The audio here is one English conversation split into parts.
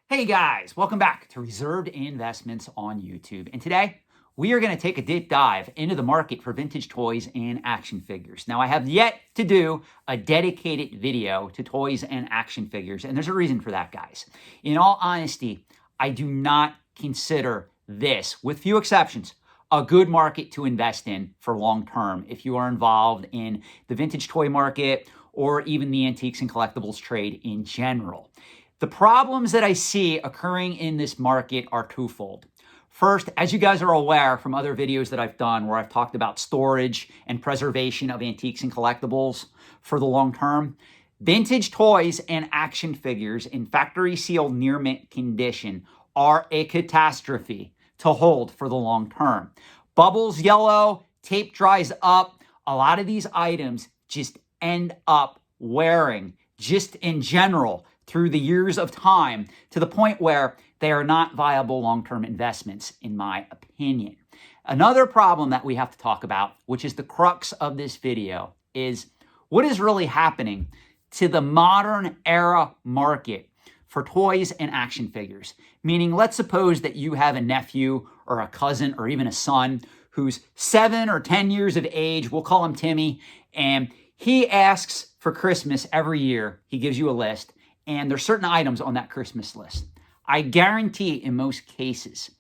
Hey guys, welcome back to Reserved Investments on YouTube. And today we are going to take a deep dive into the market for vintage toys and action figures. Now, I have yet to do a dedicated video to toys and action figures, and there's a reason for that, guys. In all honesty, I do not consider this, with few exceptions, a good market to invest in for long term if you are involved in the vintage toy market or even the antiques and collectibles trade in general. The problems that I see occurring in this market are twofold. First, as you guys are aware from other videos that I've done where I've talked about storage and preservation of antiques and collectibles for the long term, vintage toys and action figures in factory sealed near mint condition are a catastrophe to hold for the long term. Bubbles yellow, tape dries up. A lot of these items just end up wearing just in general through the years of time to the point where they are not viable long-term investments, in my opinion. Another problem that we have to talk about, which is the crux of this video, is what is really happening to the modern era market for toys and action figures. Meaning, let's suppose that you have a nephew or a cousin or even a son who's 7 or 10 years of age, we'll call him Timmy, and he asks for Christmas every year. He gives you a list, and there's certain items on that Christmas list. I guarantee in most cases,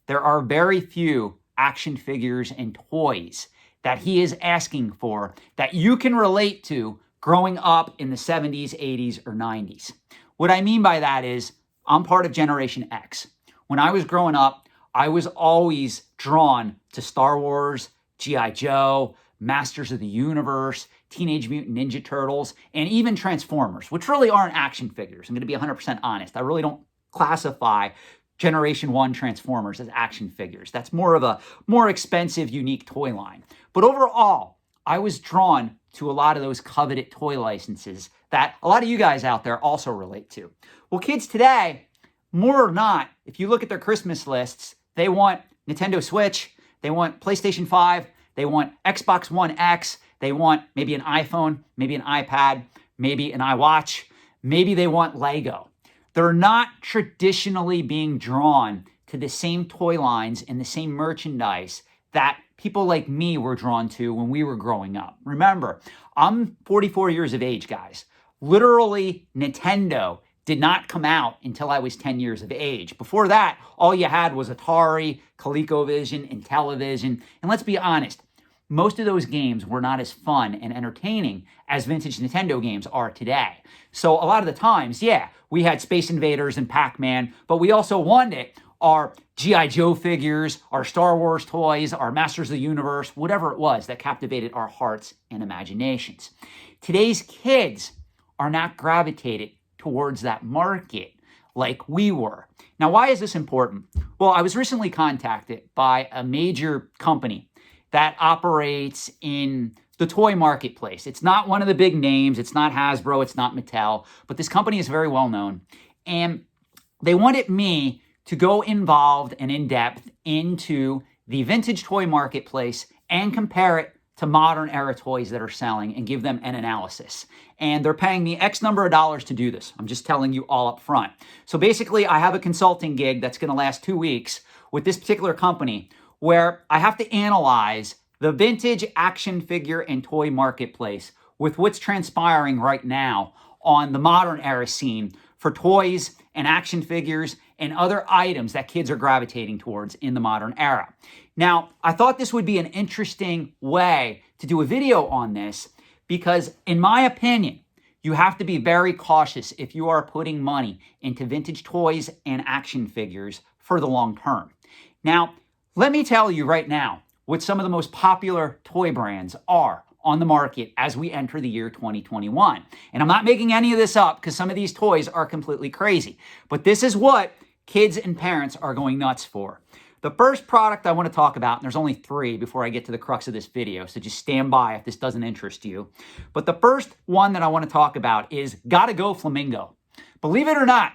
there are very few action figures and toys that he is asking for that you can relate to growing up in the 70s, 80s, or 90s. What I mean by that is I'm part of Generation X. When I was growing up, I was always drawn to Star Wars, G.I. Joe, Masters of the Universe, Teenage Mutant Ninja Turtles, and even Transformers, which really aren't action figures. I'm going to be 100% honest. I really don't classify Generation 1 Transformers as action figures. That's more of a more expensive, unique toy line. But overall, I was drawn to a lot of those coveted toy licenses that a lot of you guys out there also relate to. Well, kids today, more or not, if you look at their Christmas lists, they want Nintendo Switch, they want PlayStation 5, they want Xbox One X, they want maybe an iPhone, maybe an iPad, maybe an iWatch, maybe they want Lego. They're not traditionally being drawn to the same toy lines and the same merchandise that people like me were drawn to when we were growing up. Remember, I'm 44 years of age, guys. Literally, Nintendo did not come out until I was 10 years of age. Before that, all you had was Atari, ColecoVision, and Television. And let's be honest, most of those games were not as fun and entertaining as vintage Nintendo games are today. So a lot of the times, yeah, we had Space Invaders and Pac-Man, but we also wanted our G.I. Joe figures, our Star Wars toys, our Masters of the Universe, whatever it was that captivated our hearts and imaginations. Today's kids are not gravitated towards that market like we were. Now, why is this important? Well, I was recently contacted by a major company that operates in the toy marketplace. It's not one of the big names. It's not Hasbro. It's not Mattel. But this company is very well known. And they wanted me to go involved and in depth into the vintage toy marketplace and compare it to modern era toys that are selling and give them an analysis. And they're paying me X number of dollars to do this. I'm just telling you all up front. So basically, I have a consulting gig that's going to last 2 weeks with this particular company where I have to analyze the vintage action figure and toy marketplace with what's transpiring right now on the modern era scene for toys and action figures and other items that kids are gravitating towards in the modern era. Now, I thought this would be an interesting way to do a video on this because, in my opinion, you have to be very cautious if you are putting money into vintage toys and action figures for the long term. Now, let me tell you right now what some of the most popular toy brands are on the market as we enter the year 2021. And I'm not making any of this up because some of these toys are completely crazy. But this is what kids and parents are going nuts for. The first product I want to talk about, and there's only 3 before I get to the crux of this video, so just stand by if this doesn't interest you. But the first one that I want to talk about is Gotta Go Flamingo. Believe it or not,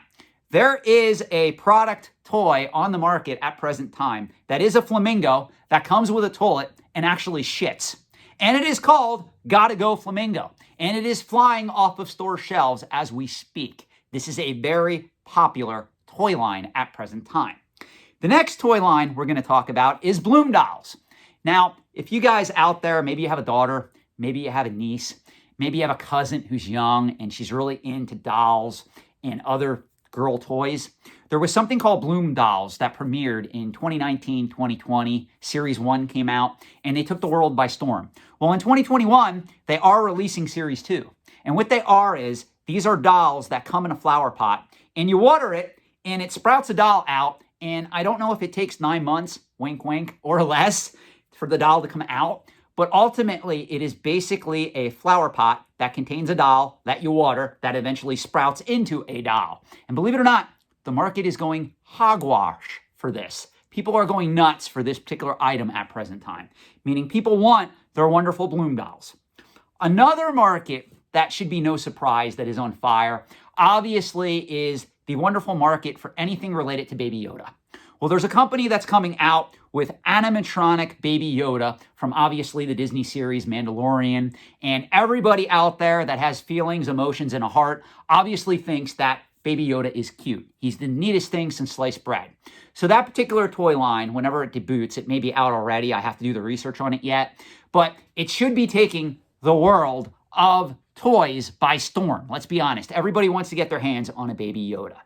there is a product toy on the market at present time that is a flamingo that comes with a toilet and actually shits. And it is called Gotta Go Flamingo. And it is flying off of store shelves as we speak. This is a very popular toy line at present time. The next toy line we're going to talk about is Bloom dolls. Now, if you guys out there, maybe you have a daughter, maybe you have a niece, maybe you have a cousin who's young and she's really into dolls and other girl toys. There was something called Bloom dolls that premiered in 2019, 2020. Series 1 came out and they took the world by storm. Well, in 2021, they are releasing Series 2. And what they are is, these are dolls that come in a flower pot and you water it and it sprouts a doll out. And I don't know if it takes 9 months, wink, wink, or less for the doll to come out. But ultimately, it is basically a flower pot that contains a doll that you water that eventually sprouts into a doll. And believe it or not, the market is going hogwash for this. People are going nuts for this particular item at present time, meaning people want their wonderful Bloom dolls. Another market that should be no surprise that is on fire, obviously, is the wonderful market for anything related to Baby Yoda. Well, there's a company that's coming out with animatronic Baby Yoda from obviously the Disney series Mandalorian. And everybody out there that has feelings, emotions, and a heart obviously thinks that Baby Yoda is cute. He's the neatest thing since sliced bread. So that particular toy line, whenever it debuts, it may be out already. I have to do the research on it yet. But it should be taking the world of toys by storm. Let's be honest. Everybody wants to get their hands on a Baby Yoda.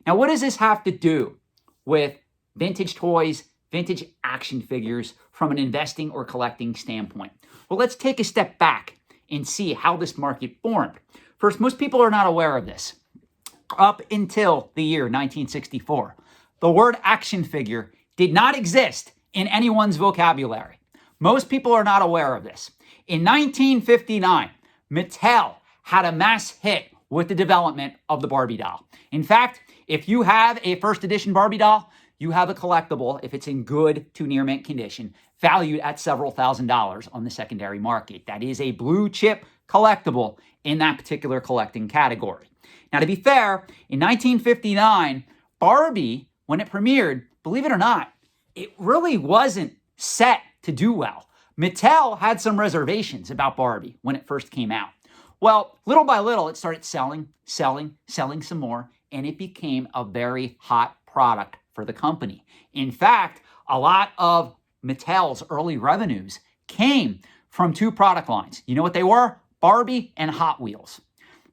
Now, what does this have to do with vintage toys, vintage action figures from an investing or collecting standpoint? Well, let's take a step back and see how this market formed. First, most people are not aware of this. Up until the year 1964, the word action figure did not exist in anyone's vocabulary. Most people are not aware of this. In 1959, Mattel had a mass hit with the development of the Barbie doll. In fact, if you have a first edition Barbie doll, you have a collectible, if it's in good to near mint condition, valued at several $1,000s on the secondary market. That is a blue chip collectible in that particular collecting category. Now, to be fair, in 1959, Barbie, when it premiered, believe it or not, it really wasn't set to do well. Mattel had some reservations about Barbie when it first came out. Well, little by little, it started selling some more, and it became a very hot product for the company. In fact, a lot of Mattel's early revenues came from two product lines. You know what they were? Barbie and Hot Wheels.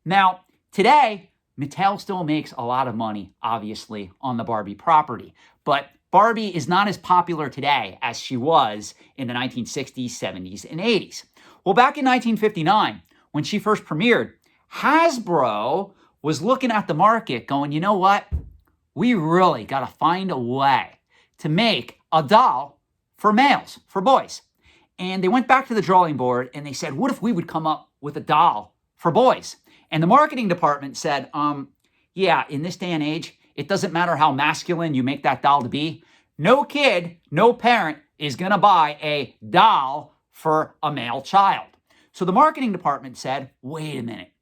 Now, today, Mattel still makes a lot of money, obviously, on the Barbie property. But Barbie is not as popular today as she was in the 1960s, 70s, and 80s. Well, back in 1959, when she first premiered, Hasbro was looking at the market going, you know what? We really got to find a way to make a doll for males, for boys. And they went back to the drawing board and they said, what if we would come up with a doll for boys? And the marketing department said, yeah, in this day and age, it doesn't matter how masculine you make that doll to be. No kid, no parent is going to buy a doll for a male child. So the marketing department said, wait a minute.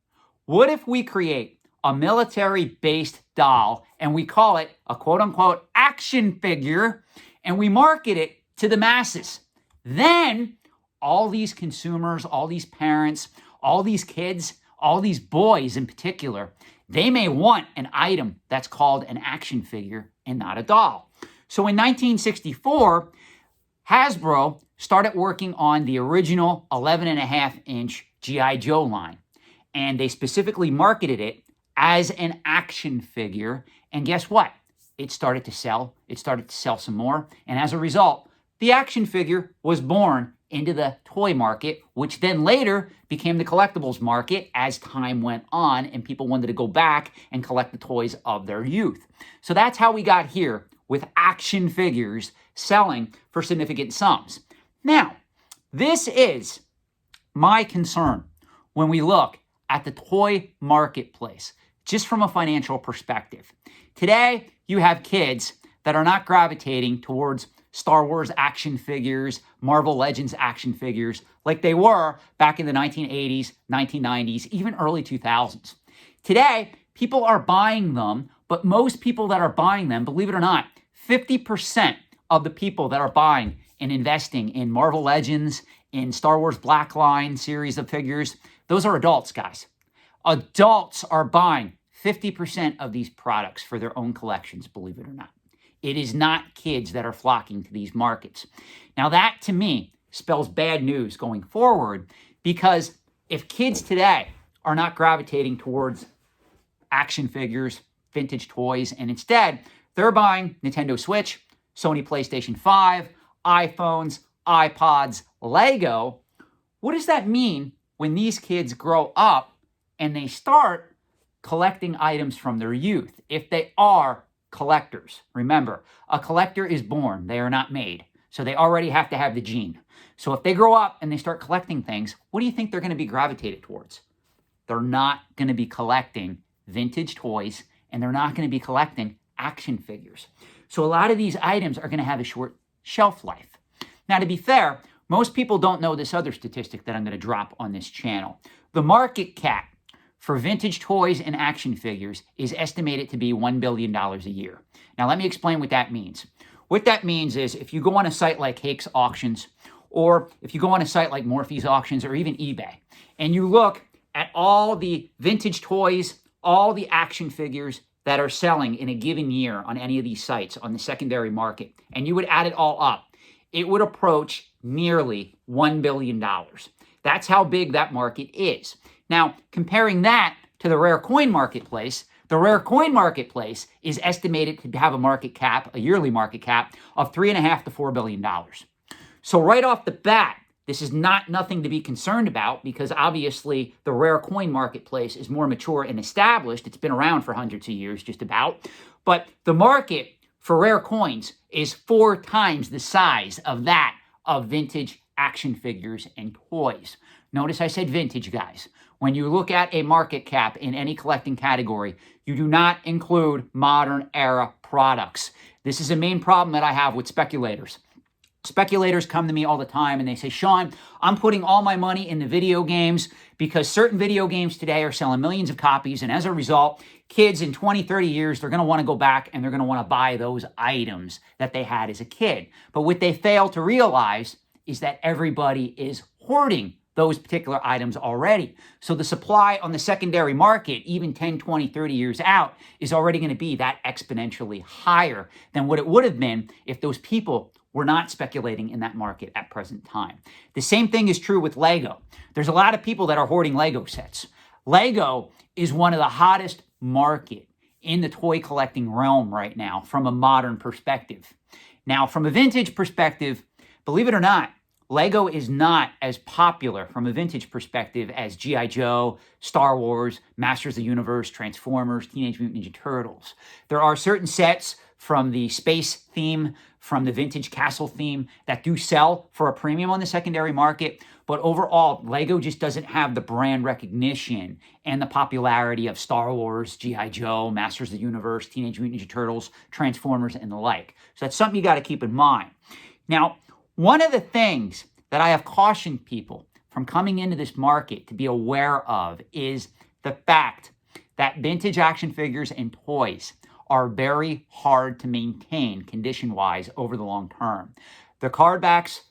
What if we create a military-based doll and we call it a quote-unquote action figure and we market it to the masses? Then all these consumers, all these parents, all these kids, all these boys in particular, they may want an item that's called an action figure and not a doll. So in 1964, Hasbro started working on the original 11.5-inch G.I. Joe line. And they specifically marketed it as an action figure. And guess what? It started to sell. It started to sell some more. And as a result, the action figure was born into the toy market, which then later became the collectibles market as time went on and people wanted to go back and collect the toys of their youth. So that's how we got here with action figures selling for significant sums. Now, this is my concern when we look at the toy marketplace, just from a financial perspective. Today, you have kids that are not gravitating towards Star Wars action figures, Marvel Legends action figures, like they were back in the 1980s, 1990s, even early 2000s. Today, people are buying them, but most people that are buying them, believe it or not, 50% of the people that are buying and investing in Marvel Legends, in Star Wars Black Line series of figures, those are adults, guys. Adults are buying 50% of these products for their own collections, believe it or not. It is not kids that are flocking to these markets. Now that, to me, spells bad news going forward, because if kids today are not gravitating towards action figures, vintage toys, and instead they're buying Nintendo Switch, Sony PlayStation 5, iPhones, iPods, Lego, what does that mean when these kids grow up and they start collecting items from their youth? If they are collectors, remember, a collector is born, they are not made. So they already have to have the gene. So if they grow up and they start collecting things, what do you think they're going to be gravitated towards? They're not going to be collecting vintage toys, and they're not going to be collecting action figures. So a lot of these items are going to have a short shelf life. Now, to be fair, most people don't know this other statistic that I'm going to drop on this channel. The market cap for vintage toys and action figures is estimated to be $1 billion a year. Now, let me explain what that means. What that means is if you go on a site like Hakes Auctions, or if you go on a site like Morphe's Auctions, or even eBay, and you look at all the vintage toys, all the action figures that are selling in a given year on any of these sites on the secondary market, and you would add it all up, it would approach nearly $1 billion. That's how big that market is. Now, comparing that to the rare coin marketplace, the rare coin marketplace is estimated to have a market cap, a yearly market cap, of $3.5 to $4 billion. So right off the bat, this is nothing to be concerned about, because obviously the rare coin marketplace is more mature and established. It's been around for hundreds of years, just about. But the market for rare coins is 4 times the size of that of vintage action figures and toys. Notice I said vintage, guys. When you look at a market cap in any collecting category, you do not include modern era products. This is a main problem that I have with speculators. Speculators come to me all the time and they say, Sean, I'm putting all my money in the video games because certain video games today are selling millions of copies. And as a result, kids in 20, 30 years, they're going to want to go back and they're going to want to buy those items that they had as a kid. But what they fail to realize is that everybody is hoarding those particular items already. So the supply on the secondary market, even 10, 20, 30 years out, is already going to be that exponentially higher than what it would have been if those people were not speculating in that market at present time. The same thing is true with Lego. There's a lot of people that are hoarding Lego sets. Lego is one of the hottest market in the toy collecting realm right now from a modern perspective. Now, from a vintage perspective, believe it or not, Lego is not as popular from a vintage perspective as G.I. Joe, Star Wars, Masters of the Universe, Transformers, Teenage Mutant Ninja Turtles. There are certain sets from the space theme, from the vintage castle theme that do sell for a premium on the secondary market. But overall, Lego just doesn't have the brand recognition and the popularity of Star Wars, G.I. Joe, Masters of the Universe, Teenage Mutant Ninja Turtles, Transformers, and the like. So that's something you got to keep in mind. Now, one of the things that I have cautioned people from coming into this market to be aware of is the fact that vintage action figures and toys are very hard to maintain condition-wise over the long term. The card backs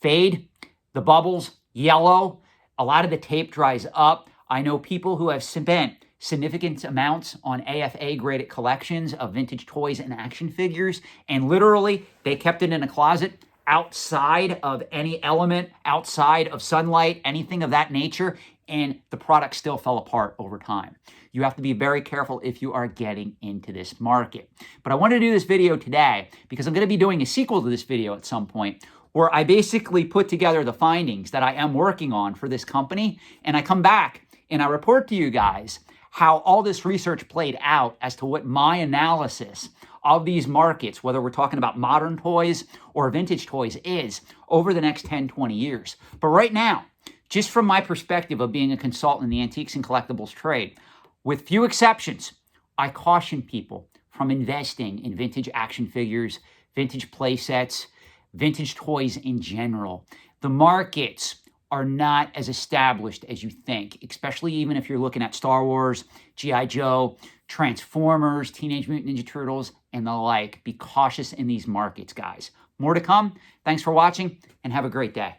fade, the bubbles yellow, a lot of the tape dries up. I know people who have spent significant amounts on AFA graded collections of vintage toys and action figures, and literally they kept it in a closet outside of any element, outside of sunlight, anything of that nature, and the product still fell apart over time. You have to be very careful if you are getting into this market. But I wanted to do this video today because I'm going to be doing a sequel to this video at some point where I basically put together the findings that I am working on for this company, and I come back and I report to you guys how all this research played out as to what my analysis of these markets, whether we're talking about modern toys or vintage toys, is over the next 10, 20 years. But right now, just from my perspective of being a consultant in the antiques and collectibles trade, with few exceptions, I caution people from investing in vintage action figures, vintage play sets, vintage toys in general. The markets are not as established as you think, especially even if you're looking at Star Wars, G.I. Joe, Transformers, Teenage Mutant Ninja Turtles, and the like. Be cautious in these markets, guys. More to come. Thanks for watching, and have a great day.